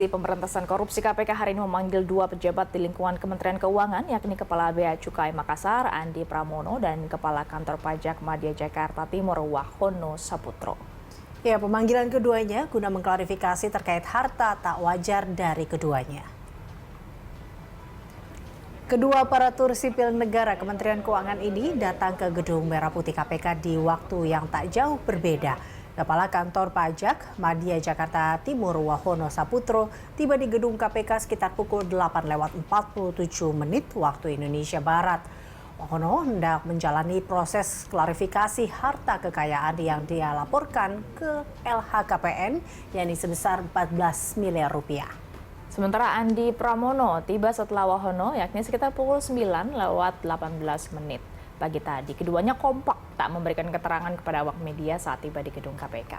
Pemberantasan Korupsi KPK hari ini memanggil dua pejabat di lingkungan Kementerian Keuangan, yakni Kepala Bea Cukai Makassar, Andi Pramono, dan Kepala Kantor Pajak Madya Jakarta Timur, Wahono Saputro. Ya, pemanggilan keduanya guna mengklarifikasi terkait harta tak wajar dari keduanya. Kedua aparatur sipil negara Kementerian Keuangan ini datang ke Gedung Merah Putih KPK di waktu yang tak jauh berbeda. Kepala Kantor Pajak Madya Jakarta Timur Wahono Saputro tiba di gedung KPK sekitar pukul 8:47 waktu Indonesia Barat. Wahono hendak menjalani proses klarifikasi harta kekayaan yang dia laporkan ke LHKPN, yakni sebesar 14 miliar rupiah. Sementara Andi Pramono tiba setelah Wahono, yakni sekitar pukul 9:18 pagi tadi. Keduanya kompak tak memberikan keterangan kepada awak media saat tiba di gedung KPK.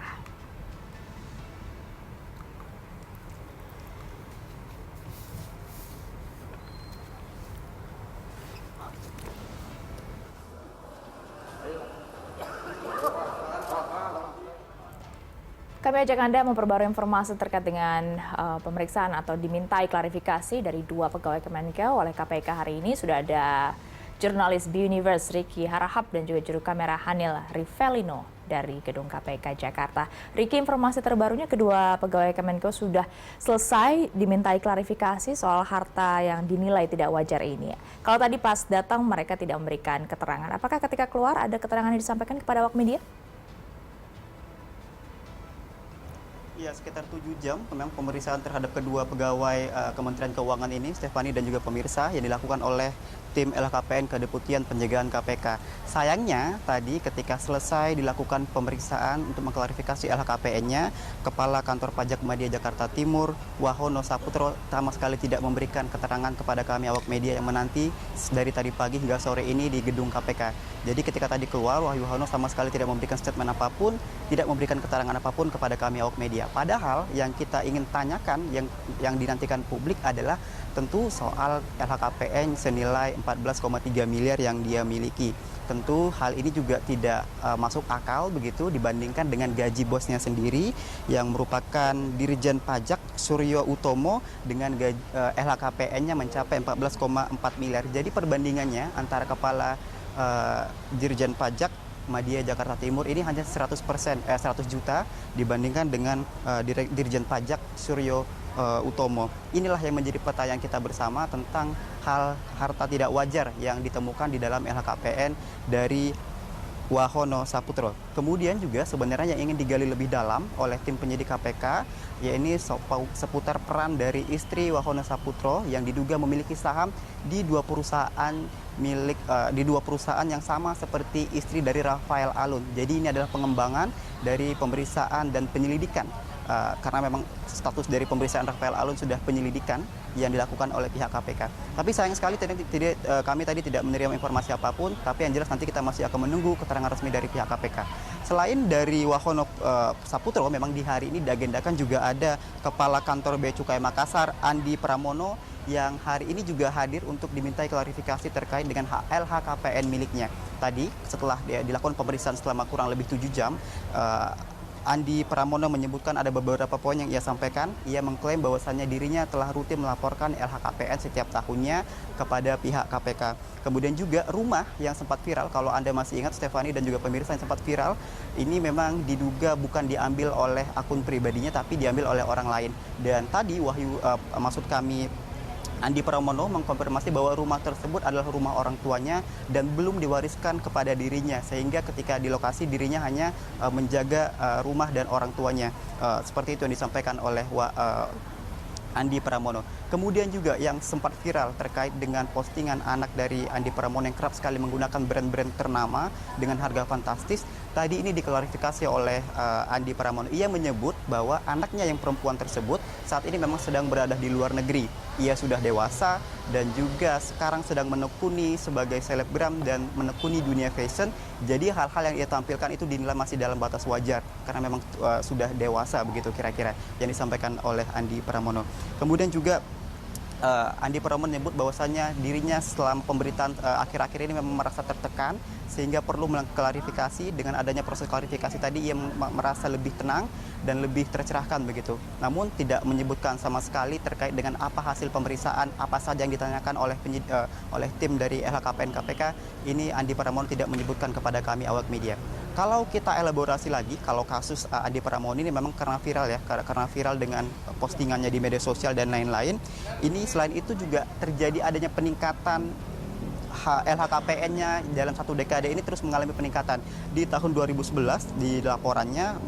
Kami ajak Anda memperbarui informasi terkait dengan pemeriksaan atau dimintai klarifikasi dari dua pegawai Kemenkeu oleh KPK hari ini. Sudah ada jurnalis B-Universe Ricky Harahap dan juga juru kamera Hanil Rivelino dari gedung KPK Jakarta. Ricky, informasi terbarunya kedua pegawai Kemenkeu sudah selesai dimintai klarifikasi soal harta yang dinilai tidak wajar ini. Kalau tadi pas datang mereka tidak memberikan keterangan, apakah ketika keluar ada keterangan yang disampaikan kepada awak media? Ya, sekitar 7 jam memang pemeriksaan terhadap kedua pegawai Kementerian Keuangan ini, Stefani dan juga pemirsa, yang dilakukan oleh tim LHKPN Kedeputian Pencegahan KPK. Sayangnya tadi ketika selesai dilakukan pemeriksaan untuk mengklarifikasi LHKPN-nya, Kepala Kantor Pajak Madya Jakarta Timur, Wahono Saputro, sama sekali tidak memberikan keterangan kepada kami awak media yang menanti dari tadi pagi hingga sore ini di gedung KPK. Jadi ketika tadi keluar, Wahono sama sekali tidak memberikan statement apapun, tidak memberikan keterangan apapun kepada kami awak media. Padahal yang kita ingin tanyakan, yang dinantikan publik adalah tentu soal LHKPN senilai 14,3 miliar yang dia miliki. Tentu hal ini juga tidak masuk akal begitu dibandingkan dengan gaji bosnya sendiri yang merupakan Dirjen Pajak Suryo Utomo dengan LHKPN-nya mencapai 14,4 miliar. Jadi perbandingannya antara Kepala Dirjen Pajak Madya Jakarta Timur ini hanya 100 juta dibandingkan dengan Dirjen Pajak Suryo Utomo. Inilah yang menjadi pertanyaan kita bersama tentang hal harta tidak wajar yang ditemukan di dalam LHKPN dari Wahono Saputro. Kemudian juga sebenarnya yang ingin digali lebih dalam oleh tim penyidik KPK, yaitu seputar peran dari istri Wahono Saputro yang diduga memiliki saham di dua perusahaan yang sama seperti istri dari Rafael Alun. Jadi ini adalah pengembangan dari pemeriksaan dan penyelidikan. Karena memang status dari pemeriksaan Rafael Alun sudah penyelidikan yang dilakukan oleh pihak KPK. Tapi sayang sekali kami tadi tidak menerima informasi apapun, tapi yang jelas nanti kita masih akan menunggu keterangan resmi dari pihak KPK. Selain dari Wahono Saputro, memang di hari ini diagendakan juga ada Kepala Kantor Bea Cukai Makassar, Andi Pramono, yang hari ini juga hadir untuk dimintai klarifikasi terkait dengan LHKPN miliknya. Tadi setelah dilakukan pemeriksaan selama kurang lebih 7 jam, Andi Pramono menyebutkan ada beberapa poin yang ia sampaikan. Ia mengklaim bahwasannya dirinya telah rutin melaporkan LHKPN setiap tahunnya kepada pihak KPK. Kemudian juga rumah yang sempat viral, kalau Anda masih ingat Stefani dan juga pemirsa, yang sempat viral, ini memang diduga bukan diambil oleh akun pribadinya tapi diambil oleh orang lain. Dan tadi maksud kami Andi Pramono mengkonfirmasi bahwa rumah tersebut adalah rumah orang tuanya dan belum diwariskan kepada dirinya, sehingga ketika di lokasi dirinya hanya menjaga rumah dan orang tuanya. Seperti itu yang disampaikan oleh Andi Pramono. Kemudian juga yang sempat viral terkait dengan postingan anak dari Andi Pramono yang kerap sekali menggunakan brand-brand ternama dengan harga fantastis. Tadi ini diklarifikasi oleh Andi Pramono. Ia menyebut bahwa anaknya yang perempuan tersebut saat ini memang sedang berada di luar negeri. Ia sudah dewasa dan juga sekarang sedang menekuni sebagai selebgram dan menekuni dunia fashion. Jadi hal-hal yang ia tampilkan itu dinilai masih dalam batas wajar karena memang sudah dewasa begitu kira-kira yang disampaikan oleh Andi Pramono. Kemudian juga Andi Pramono menyebut bahwasannya dirinya selama pemberitaan akhir-akhir ini memang merasa tertekan sehingga perlu mengklarifikasi. Dengan adanya proses klarifikasi tadi ia merasa lebih tenang dan lebih tercerahkan begitu. Namun tidak menyebutkan sama sekali terkait dengan apa hasil pemeriksaan, apa saja yang ditanyakan oleh tim dari LHKPN KPK. Ini Andi Pramono tidak menyebutkan kepada kami awak media. Kalau kita elaborasi lagi, kalau kasus Andi Pramono ini memang karena viral ya, karena viral dengan postingannya di media sosial dan lain-lain. Ini selain itu juga terjadi adanya peningkatan LHKPN-nya dalam satu dekade ini terus mengalami peningkatan. Di tahun 2011 di laporannya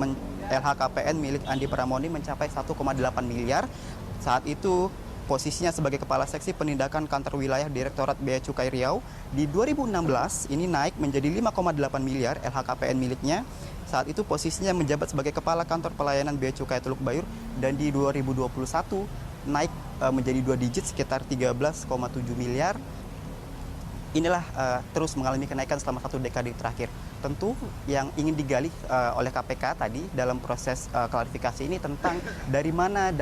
LHKPN milik Andi Pramono mencapai 1,8 miliar. Saat itu posisinya sebagai Kepala Seksi Penindakan Kantor Wilayah Direktorat Bea Cukai Riau. Di 2016 ini naik menjadi 5,8 miliar LHKPN miliknya. Saat itu posisinya menjabat sebagai Kepala Kantor Pelayanan Bea Cukai Teluk Bayur, dan di 2021 naik menjadi 2 digit sekitar 13,7 miliar. Inilah terus mengalami kenaikan selama satu dekade terakhir. Tentu yang ingin digali oleh KPK tadi dalam proses klarifikasi ini tentang dari mana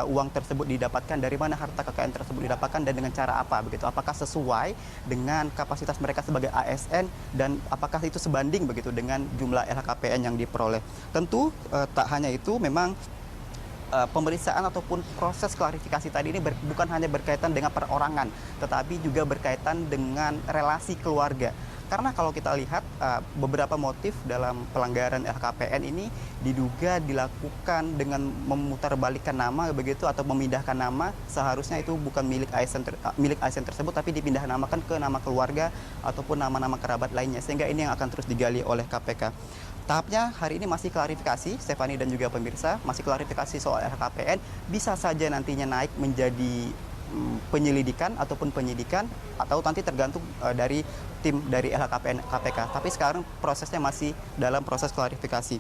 uang tersebut didapatkan, dari mana harta kekayaan tersebut didapatkan, dan dengan cara apa begitu. Apakah sesuai dengan kapasitas mereka sebagai ASN, dan apakah itu sebanding begitu dengan jumlah LHKPN yang diperoleh. Tentu tak hanya itu, memang pemeriksaan ataupun proses klarifikasi tadi ini bukan hanya berkaitan dengan perorangan, tetapi juga berkaitan dengan relasi keluarga. Karena kalau kita lihat beberapa motif dalam pelanggaran LHKPN ini diduga dilakukan dengan memutarbalikkan nama begitu, atau memindahkan nama. Seharusnya itu bukan milik ASN tersebut, tapi dipindah namakan ke nama keluarga ataupun nama-nama kerabat lainnya. Sehingga ini yang akan terus digali oleh KPK. Tahapnya hari ini masih klarifikasi, Stephanie dan juga pemirsa, masih klarifikasi soal LHKPN. Bisa saja nantinya naik menjadi penyelidikan ataupun penyidikan, atau nanti tergantung dari tim dari LHKPN KPK. Tapi sekarang prosesnya masih dalam proses klarifikasi.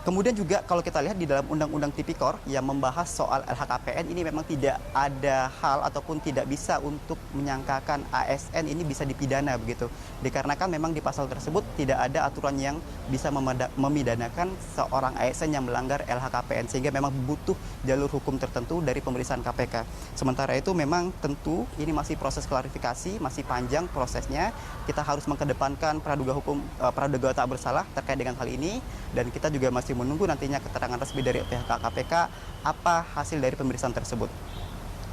Kemudian juga kalau kita lihat di dalam Undang-Undang Tipikor yang membahas soal LHKPN ini memang tidak ada hal ataupun tidak bisa untuk menyangkakan ASN ini bisa dipidana begitu. Dikarenakan memang di pasal tersebut tidak ada aturan yang bisa memidanakan seorang ASN yang melanggar LHKPN, sehingga memang butuh jalur hukum tertentu dari pemeriksaan KPK. Sementara itu memang tentu ini masih proses klarifikasi, masih panjang prosesnya. Kita harus mengedepankan praduga tak bersalah terkait dengan hal ini, dan kita juga masih menunggu nantinya keterangan resmi dari pihak KPK apa hasil dari pemeriksaan tersebut.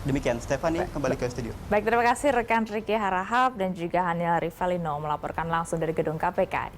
Demikian, Stephanie, kembali ke studio. Baik, terima kasih rekan Ricky Harahap dan juga Haniel Rivalino melaporkan langsung dari gedung KPK.